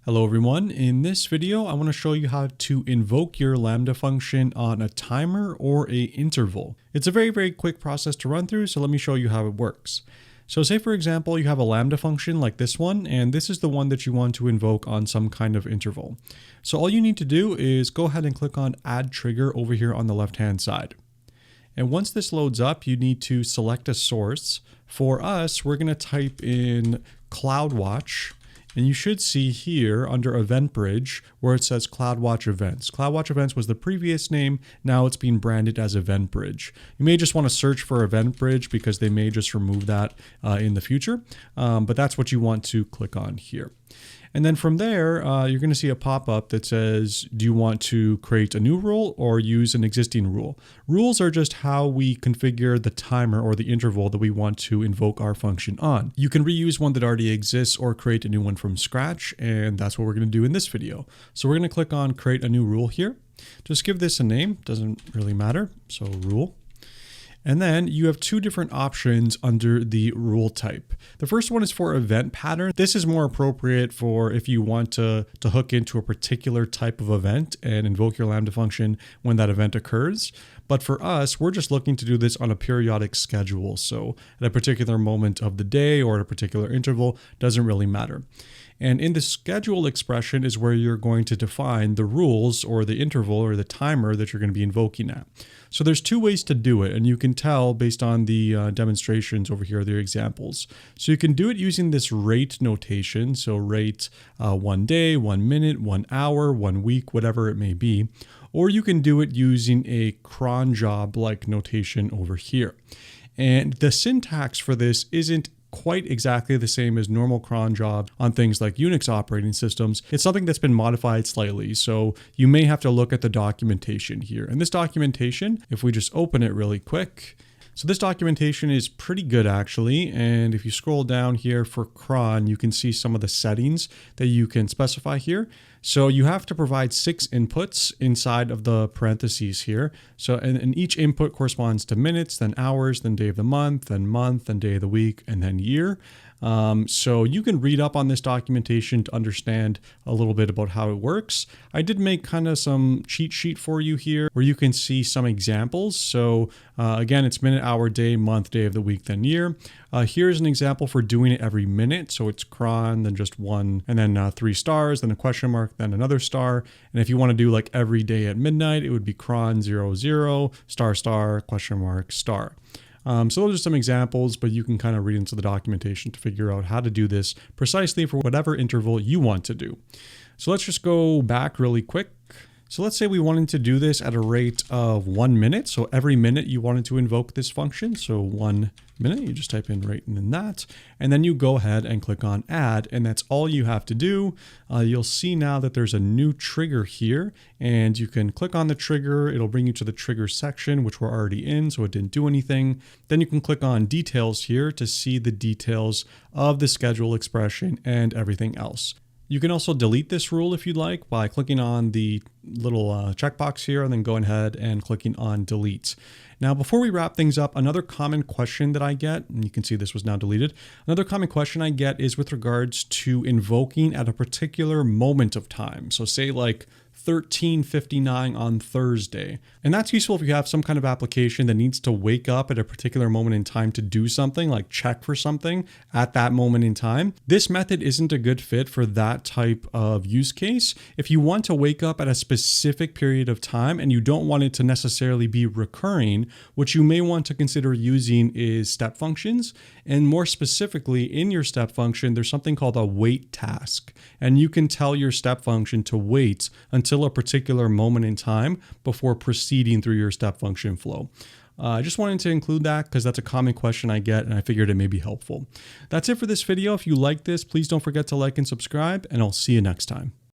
Hello everyone, in this video I want to show you how to invoke your Lambda function on a timer or a interval. It's a very quick process to run through, so let me show you how it works. So say for example you have a Lambda function like this one, and this is the one that you want to invoke on some kind of interval. So all you need to do is go ahead and click on Add Trigger over here on the left hand side. And once this loads up, you need to select a source. For us, we're going to type in CloudWatch. And you should see here under Eventbridge where it says CloudWatch Events. CloudWatch Events was the previous name. Now it's being branded as Eventbridge. You may just want to search for Eventbridge because they may just remove that in the future. But that's what you want to click on here. And then from there, you're going to see a pop-up that says, do you want to create a new rule or use an existing rule? Rules are just how we configure the timer or the interval that we want to invoke our function on. You can reuse one that already exists or create a new one from scratch, and that's what we're going to do in this video. So we're going to click on create a new rule here. Just give this a name, doesn't really matter, so rule. And then you have two different options under the rule type. The first one is for event pattern. This is more appropriate for if you want to hook into a particular type of event and invoke your Lambda function when that event occurs. But for us, we're just looking to do this on a periodic schedule. So at a particular moment of the day or at a particular interval, doesn't really matter. And in the schedule expression is where you're going to define the rules or the interval or the timer that you're going to be invoking at. So there's two ways to do it, and you can tell based on the demonstrations over here, the examples. So you can do it using this rate notation. So rate 1 day, 1 minute, 1 hour, 1 week, whatever it may be. Or you can do it using a cron job-like notation over here. And the syntax for this isn't quite exactly the same as normal cron job on things like Unix operating systems. It's something that's been modified slightly, so you may have to look at the documentation here. And this documentation, if we just open it really quick, so this documentation is pretty good actually, and if you scroll down here for cron, you can see some of the settings that you can specify here. So you have to provide 6 inputs inside of the parentheses here. So and each input corresponds to minutes, then hours, then day of the month, then day of the week, and then year. So you can read up on this documentation to understand a little bit about how it works. I did make kind of some cheat sheet for you here where you can see some examples. So again, it's minute, hour, day, month, day of the week, then year. Here's an example for doing it every minute. So it's cron, then just 1, and then 3 stars, then a question mark, then another star. And if you want to do like every day at midnight, it would be cron 00, star, question mark, star. So those are some examples, but you can kind of read into the documentation to figure out how to do this precisely for whatever interval you want to do. So let's just go back really quick. So let's say we wanted to do this at a rate of 1 minute. So every minute you wanted to invoke this function. So 1 minute, you just type in right in that, and then you go ahead and click on add, and that's all you have to do. You'll see now that there's a new trigger here, and you can click on the trigger. It'll bring you to the trigger section, which we're already in, so it didn't do anything. Then you can click on details here to see the details of the schedule expression and everything else. You can also delete this rule if you'd like by clicking on the little checkbox here and then going ahead and clicking on delete. Now, before we wrap things up, another common question that I get, and you can see this was now deleted, another common question I get is with regards to invoking at a particular moment of time. So say like 13:59 on Thursday. And that's useful if you have some kind of application that needs to wake up at a particular moment in time to do something, like check for something at that moment in time. This method isn't a good fit for that type of use case. If you want to wake up at a specific period of time and you don't want it to necessarily be recurring, what you may want to consider using is step functions. And more specifically, in your step function, there's something called a wait task. And you can tell your step function to wait until a particular moment in time before proceeding through your step function flow. I just wanted to include that because that's a common question I get, and I figured it may be helpful. That's it for this video. If you like this, please don't forget to like and subscribe, and I'll see you next time.